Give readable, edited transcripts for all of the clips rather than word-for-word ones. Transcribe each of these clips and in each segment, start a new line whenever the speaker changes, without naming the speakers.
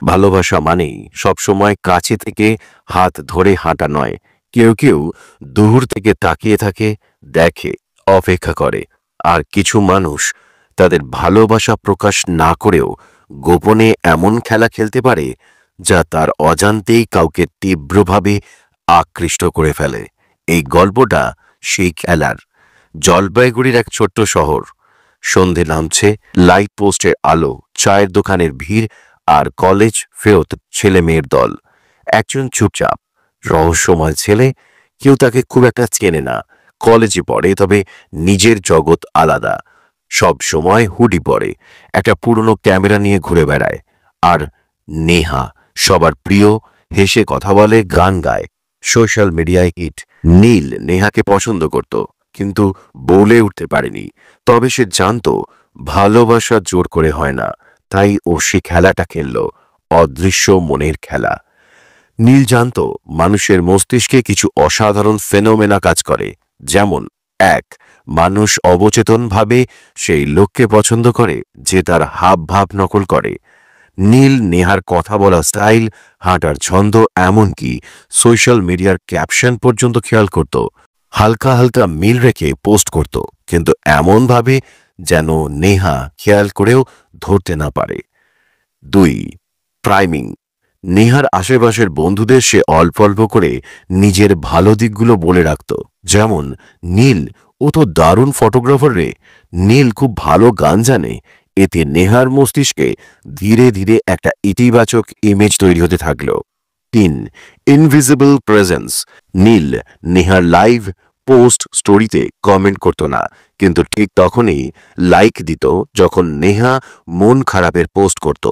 ভালোবাসা মানেই সবসময় কাছে থেকে হাত ধরে হাঁটা নয়। কেউ কেউ দূর থেকে তাকিয়ে থাকে, দেখে, অপেক্ষা করে। আর কিছু মানুষ তাদের ভালোবাসা প্রকাশ না করেও গোপনে এমন খেলা খেলতে পারে যা তার অজান্তেই কাউকে তীব্রভাবে আকৃষ্ট করে ফেলে। এই গল্পটা সেই খেলার। জলপাইগুড়ির এক ছোট্ট শহর। সন্ধে নামছে, লাইট পোস্টের আলো, চায়ের দোকানের ভিড় আর কলেজ ফেরত ছেলে মেয়ের দল। একজন চুপচাপ রহস্যময় ছেলে, কেউ তাকে খুব একটা চেনে না, কলেজে পড়ে, তবে নিজের জগৎ আলাদা। সব সময় হুডি পরে, একটা পুরনো ক্যামেরা নিয়ে ঘুরে বেড়ায়। আর নেহা, সবার প্রিয়, হেসে কথা বলে, গান গায়, সোশ্যাল মিডিয়ায় হিট। নীল নেহাকে পছন্দ করত, কিন্তু বলে উঠতে পারেনি। তবে সে জানত ভালোবাসা জোর করে হয় না। তাই ও সে খেলাটা খেলল, অদৃশ্য মনের খেলা। নীল জানত মানুষের মস্তিষ্কে কিছু অসাধারণ ফেনোমেনা কাজ করে। যেমন, এক, মানুষ অবচেতনভাবে সেই লোককে পছন্দ করে যে তার হাব ভাব নকল করে। নীল নেহার কথা বলা স্টাইল, হাঁটার ছন্দ, এমনকি সোশ্যাল মিডিয়ার ক্যাপশন পর্যন্ত খেয়াল করত। হালকা হালকা মিল রেখে পোস্ট করত, কিন্তু এমনভাবে যেন নেহা খেয়াল করেও ধরতে না পারে। দুই, প্রাইমিং। নেহার আশেপাশের বন্ধুদের সে অল্প অল্প করে নিজের ভালো দিকগুলো বলে রাখত। যেমন, নীল, ও তো দারুণ ফটোগ্রাফার রে, নীল খুব ভালো গান জানে। এতে নেহার মস্তিষ্কে ধীরে ধীরে একটা ইতিবাচক ইমেজ তৈরি হতে থাকলো। তিন, ইনভিজিবল প্রেজেন্স। নীল নেহার লাইভ পোস্ট স্টোরিতে কমেন্ট করত না, কিন্তু ঠিক তখনই লাইক দিত যখন নেহা মন খারাপের পোস্ট করত।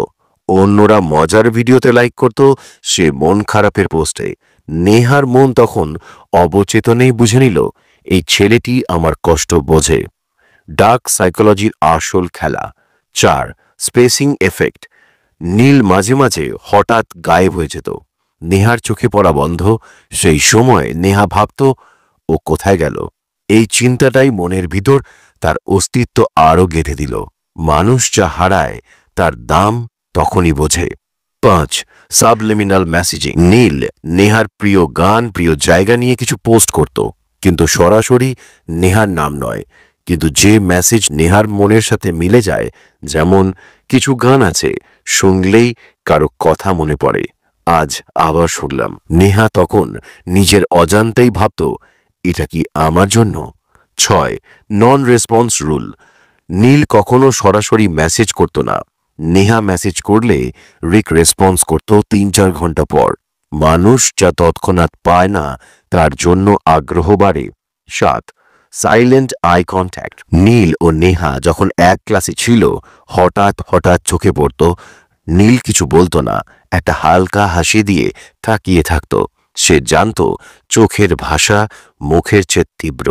অন্যরা মজার ভিডিওতে লাইক করত, সে মন খারাপের পোস্টে। নেহার মন তখন অবচেতনেই বুঝে নিল, এই ছেলেটি আমার কষ্ট বোঝে। ডার্ক সাইকোলজির আসল খেলা। চার, স্পেসিং এফেক্ট। নীল মাঝে মাঝে হঠাৎ গায়েব হয়ে যেত, নেহার চোখে পড়া বন্ধ। সেই সময় নেহা ভাবত, ও কোথায় গেল? এই চিন্তাটাই মনের ভিতর তার অস্তিত্ব আরও গেঁথে দিল। মানুষ যা হারায় তার দাম তখনই বোঝে। পাঁচ, সাবলিমিনাল মেসেজিং। নীল নেহার প্রিয় গান, প্রিয় জায়গা নিয়ে কিছু পোস্ট করত, কিন্তু সরাসরি নেহার নাম নয়। কিন্তু যে মেসেজ নেহার মনের সাথে মিলে যায়, যেমন কিছু গান আছে শুনলেই কারো কথা মনে পড়ে, আজ আবার শুনলাম। নেহা তখন নিজের অজান্তেই ভাবত, এটা কি আমার জন্য? ছয়, নন রেসপন্স রুল। নীল কখনো সরাসরি মেসেজ করত না। নেহা মেসেজ করলে রিক রেসপন্স করত ৩-৪ ঘন্টা পর। মানুষ যা তৎক্ষণাৎ পায় না, তার জন্য আগ্রহ বাড়ে। সাত, সাইলেন্ট আই কন্ট্যাক্ট। নীল ও নেহা যখন এক ক্লাসে ছিল, হঠাৎ হঠাৎ চোখে পড়ত। নীল কিছু বলতো না, একটা হালকা হাসি দিয়ে তাকিয়ে থাকত। সে জানত চোখের ভাষা মুখের চেয়ে তীব্র।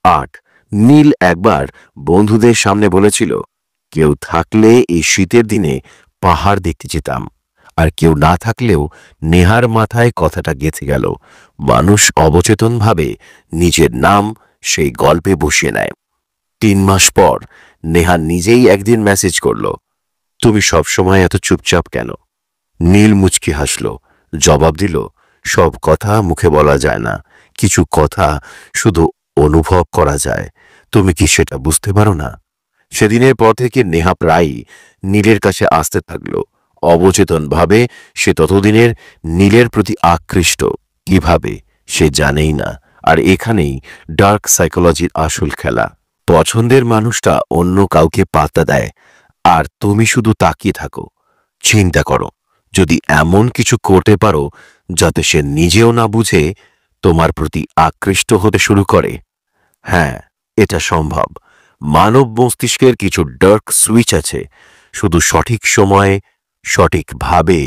আট, নীল একবার বন্ধুদের সামনে বলেছিল, কেউ থাকলে এই শীতের দিনে পাহাড় দেখতে যেতাম। আর কেউ না থাকলেও নেহার মাথায় কথাটা গেঁথে গেল। মানুষ অবচেতনভাবে নিজের নাম সেই গল্পে বসিয়ে নেয়। ৩ মাস পর নেহা নিজেই একদিন মেসেজ করল, তুমি সবসময় এত চুপচাপ কেন? নীল মুচকি হাসল, জবাব দিল, সব কথা মুখে বলা যায় না, কিছু কথা শুধু অনুভব করা যায়। তুমি কি সেটা বুঝতে পারো না? সেদিনের পর থেকে নেহা প্রায়ই নীলের কাছে আসতে থাকলো। অবচেতনভাবে সে ততদিনের নীলের প্রতি আকৃষ্ট, কিভাবে সে জানেই না। আর এখানেই ডার্ক সাইকোলজির আসল খেলা। পছন্দের মানুষটা অন্য কাউকে পাত্তা দেয়, আর তুমি শুধু তাকিয়ে থাকো। চিন্তা করো, যদি এমন কিছু করতে পারো যাতে সে নিজেও না বুঝে তোমার প্রতি আকৃষ্ট হতে শুরু করে। হ্যাঁ, এটা সম্ভব। মানব মস্তিষ্কের কিছু ডার্ক সুইচ আছে, শুধু সঠিক সময়ে সঠিকভাবে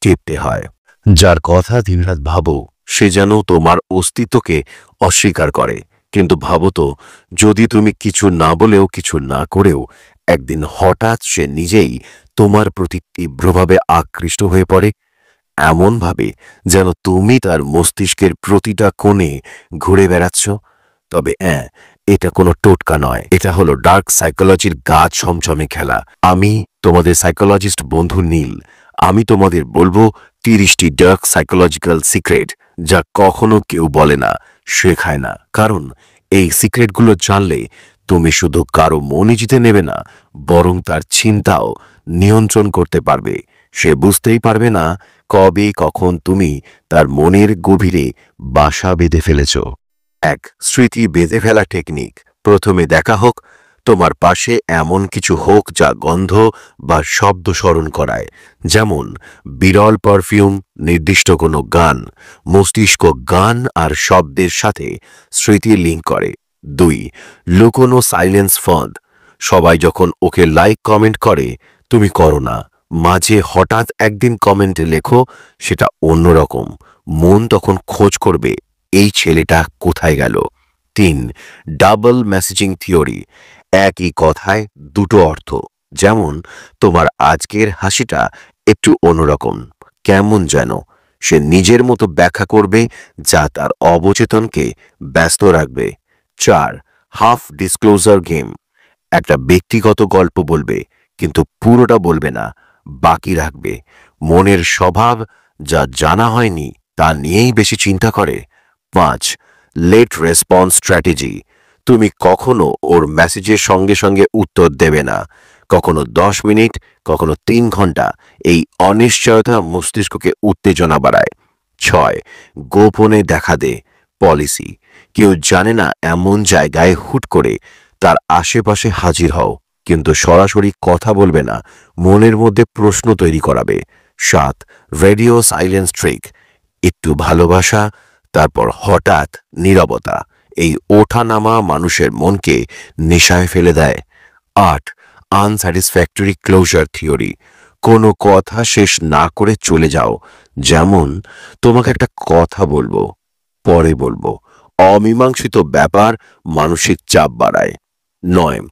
টিপতে হয়। যার কথা দিনরাত ভাবো, সে যেন তোমার অস্তিত্বকে অস্বীকার করে। কিন্তু ভাবো তো, যদি তুমি কিছু না বলেও, কিছু না করেও একদিন হঠাৎ সে নিজেই তোমার প্রতি তীব্রভাবে আকৃষ্ট হয়ে পড়ে, এমনভাবে যেন তুমি তার মস্তিষ্কের প্রতিটা কোণে ঘুরে বেড়াচ্ছ। তবে হ্যাঁ, এটা কোনো টোটকা নয়, এটা হলো ডার্ক সাইকোলজির গা ছমছমে খেলা। আমি তোমাদের সাইকোলজিস্ট বন্ধু নীল। আমি তোমাদের বলবো 30টি ডার্ক সাইকোলজিক্যাল সিক্রেট যা কখনো কেউ বলে না, শেখায় না। কারণ এই সিক্রেটগুলো জানলে তুমি শুধু কারো মনে জিতে নেবে না, বরং তার চিন্তাও নিয়ন্ত্রণ করতে পারবে। সে বুঝতেই পারবে না কবে কখন তুমি তার মনের গভীরে বাসা বেঁধে ফেলেছ। এক, স্মৃতি বেঁধে ফেলা টেকনিক। প্রথমে দেখা হোক, তোমার পাশে এমন কিছু হোক যা গন্ধ বা শব্দ স্মরণ করায়। যেমন বিরল পারফিউম, নির্দিষ্ট কোনো গান। মস্তিষ্ক গান আর শব্দের সাথে স্মৃতি লিঙ্ক করে। 2, লুকোনো সাইলেন্স ফাঁদ। সবাই যখন ওকে লাইক কমেন্ট করে, তুমি করো না। মাঝে হঠাৎ একদিন কমেন্টে লেখো, সেটা অন্যরকম। মন তখন খোঁজ করবে এই ছেলেটা কোথায় গেল। 3, ডাবল মেসেজিং থিওরি। একই কথায় দুটো অর্থ। যেমন তোমার আজকের হাসিটা একটু অন্যরকম, কেমন যেন। সে নিজের মতো ব্যাখ্যা করবে, যা তার অবচেতনকে ব্যস্ত রাখবে। 4, হাফ ডিসক্লোজার গেম। একটা ব্যক্তিগত গল্প বলবে, কিন্তু পুরোটা বলবে না, বাকি রাখবে। মনের স্বভাব যা জানা হয়নি তা নিয়েই বেশি চিন্তা করে। 5, লেট রেসপন্স স্ট্র্যাটেজি। তুমি কখনো ওর মেসেজের সঙ্গে সঙ্গে উত্তর দেবে না, কখনো 10 মিনিট, কখনো 3 ঘন্টা। এই অনিশ্চয়তা মস্তিষ্ককে উত্তেজনা বাড়ায়। 6, গোপনে দেখা দে পলিসি। কেউ জানে না এমন জায়গায় হুট করে তার আশেপাশে হাজির হও, কিন্তু সরাসরি কথা বলবে না, মনের মধ্যে প্রশ্ন তৈরি করাবে। 7, রেডিও সাইলেন্স ট্রিক। একটু ভালোবাসা, তারপর হঠাৎ নীরবতা। এই ওঠানামা মানুষের মনকে নেশায় ফেলে দেয়। 8, আনস্যাটিসফ্যাক্টরি ক্লোজার থিওরি। কোনো কথা শেষ না করে চলে যাও। যেমন, তোমাকে একটা কথা বলবো, পরে বলবো। অমীমাংসিত ব্যাপার মানসিক চাপ বাড়ায়। 9,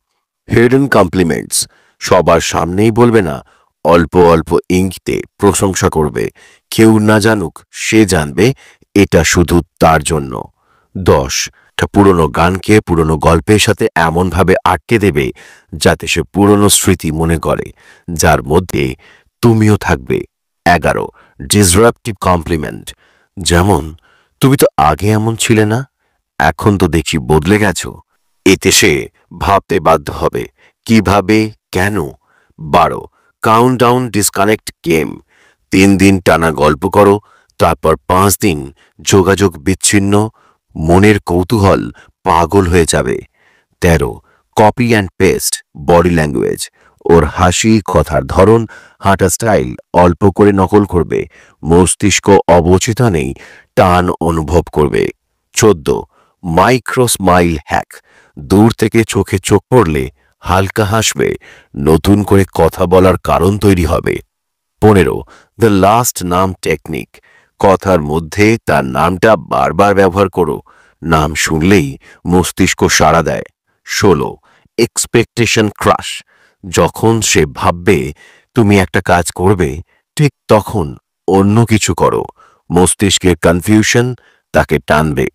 হিডেন কমপ্লিমেন্টস। সবার সামনেই বলবে না, অল্প অল্প ইঙ্গিতে প্রশংসা করবে। কেউ না জানুক, সে জানবে এটা শুধু তার জন্য। 10, একটা পুরনো গানকে পুরনো গল্পের সাথে এমনভাবে আটকে দেবে যাতে সে পুরনো স্মৃতি মনে করে, যার মধ্যে তুমিও থাকবে। 11, ডিসরাপটিভ কমপ্লিমেন্ট। যেমন, তুমি তো আগে এমন ছিলে না, এখন তো দেখি বদলে গেছো। এতে সে ভাবতে বাধ্য হবে, কিভাবে, কেন। 12, কাউন্টডাউন ডিসকানেক্ট গেম। 3 দিন টানা গল্প করো, তারপর 5 দিন যোগাযোগ বিচ্ছিন্ন। মনের কৌতূহল পাগল হয়ে যাবে। 13, copy and paste body language. ওর হাসি, কথার ধরন, হাঁটা স্টাইল অল্প করে নকল করবে। মস্তিষ্ক অবচেতনেই টান অনুভব করবে। 14, মাইক্রো স্মাইল হ্যাক। দূর থেকে চোখে চোখ পড়লে হালকা হাসবে, নতুন করে কথা বলার কারণ তৈরি হবে। 15, দ্য লাস্ট নাম টেকনিক। কথার মধ্যে তার নামটা বারবার ব্যবহার করো, নাম শুনলেই মস্তিষ্ক সাড়া দেয়। 16, এক্সপেকটেশন ক্রাশ। যখন সে ভাববে তুমি একটা কাজ করবে, ঠিক তখন অন্য কিছু করো। মস্তিষ্কের কনফিউশন তাকে টানবে।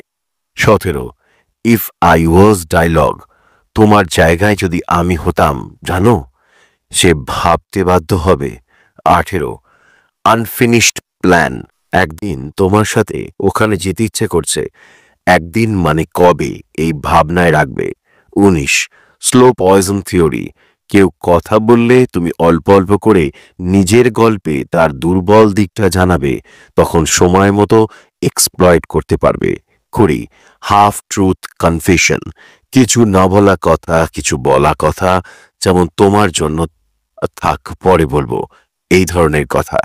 17, ইফ আই ওয়াজ ডায়লগ। তোমার জায়গায় যদি আমি হতাম, জানো, সে ভাবতে বাধ্য হবে। 18, আনফিনিশড প্ল্যান। একদিন তোমার সাথে ওখানে যেতে ইচ্ছে করছে, একদিন মানে কবে, এই ভাবনায় রাখবে। 19, স্লো পয়জন থিওরি। কেউ কথা বললে তুমি অল্প অল্প করে নিজের গল্পে তার দুর্বল দিকটা জানাবে, তখন সময় মতো এক্সপ্লয়েট করতে পারবে। 20, হাফ ট্রুথ কনফেশন। কিছু না বলা কথা, কিছু বলা কথা, যেমন তোমার জন্য থাক, পরে বলবো, এই ধরনের কথা।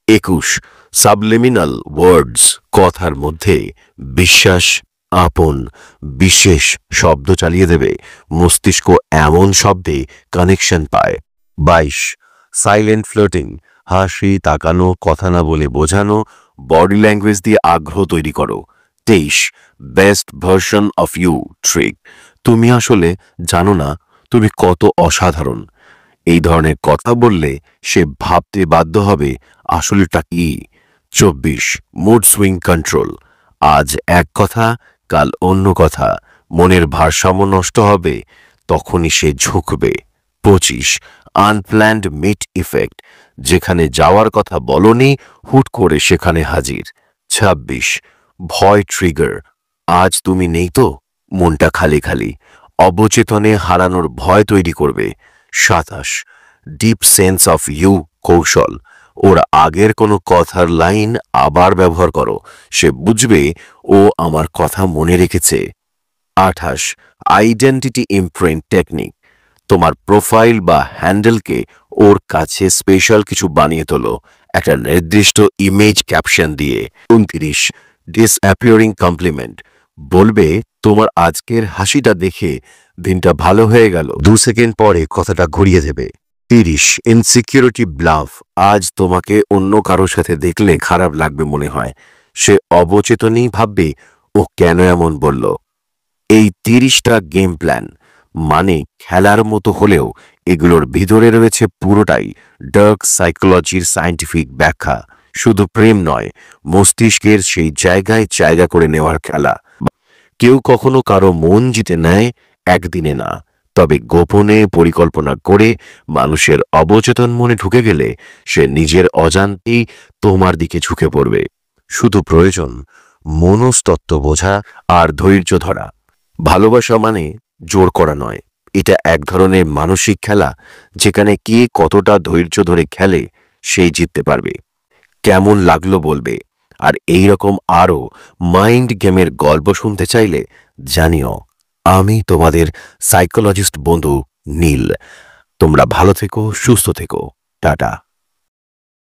21, সাবলিমিনাল ওয়ার্ডস। কথার মধ্যে বিশ্বাস, আপন, বিশেষ শব্দ চালিয়ে দেবে। মস্তিষ্ক এমন শব্দে কানেকশন পায়। 22, সাইলেন্ট ফ্লার্টিং। হাসি, তাকানো, কথা না বলে বোঝানো, বডি ল্যাঙ্গুয়েজ দিয়ে আগ্রহ তৈরি করো। 23, best version of you trick. তুমি আসলে জানো না তুমি কত অসাধারণ। এই ধরনের কথা বললে সে ভাবতে বাধ্য হবে আসলেটা কি। 24, মুড সুইং কন্ট্রোল। আজ এক কথা, কাল অন্য কথা। মনের ভারসাম্য নষ্ট হবে, তখনই সে ঝুঁকবে। 25, আনপ্ল্যান্ড মিট ইফেক্ট, যেখানে যাওয়ার কথা বলনি হুট করে সেখানে হাজির। ২৬ ভয় ট্রিগার, আজ তুমি নেই তো মনটা খালি খালি, অবচেতনে হারানোর ভয় তৈরি করবে। ২৭ ডিপ সেন্স অফ ইউ কৌশল, ওর আগের কোনো কথার লাইন আবার ব্যবহার করো, সে বুঝবে ও আমার কথা মনে রেখেছে। ২৮ আইডেন্টিটি ইমপ্রিন্ট টেকনিক, তোমার প্রোফাইল বা হ্যান্ডেলকে ওর কাছে স্পেশাল কিছু বানিয়ে তোলো, একটা নির্দিষ্ট ইমেজ ক্যাপশন দিয়ে। ২৯ ডিসঅ্যাপিয়ারিং কমপ্লিমেন্ট, বলবে তোমার আজকের হাসিটা দেখে দিনটা ভালো হয়ে গেল, ২ সেকেন্ড পরে কথাটা ঘুরিয়ে দেবে। ৩০ ইনসিকিউরিটি ব্লাফ, আজ তোমাকে অন্য কারোর সাথে দেখলে খারাপ লাগবে মনে হয়, সে অবচেতনেই ভাববে ও কেন এমন বলল। এই ৩০টা গেম প্ল্যান, মানে খেলার মতো হলেও এগুলোর ভিতরে রয়েছে পুরোটাই ডার্ক সাইকোলজির সায়েন্টিফিক ব্যাখ্যা। শুধু প্রেম নয়, মস্তিষ্কের সেই জায়গায় জায়গা করে নেওয়ার খেলা। কেউ কখনো কারো মন জিতে নেয় একদিনে না, তবে গোপনে পরিকল্পনা করে মানুষের অবচেতন মনে ঢুকে গেলে সে নিজের অজান্তেই তোমার দিকে ঝুঁকে পড়বে। শুধু প্রয়োজন মনস্তত্ত্ব বোঝা আর ধৈর্য ধরা। ভালোবাসা মানে জোর করা নয়, এটা এক ধরনের মানসিক খেলা, যেখানে কে কতটা ধৈর্য ধরে খেলে সেই জিততে পারবে। কেমন লাগলো বলবে, আর এই রকম আরও মাইন্ড গেমের গল্প শুনতে চাইলে জানিও। আমি তোমাদের সাইকোলজিস্ট বন্ধু নীল। তোমরা ভালো থেকো, সুস্থ থেকো, টাটা।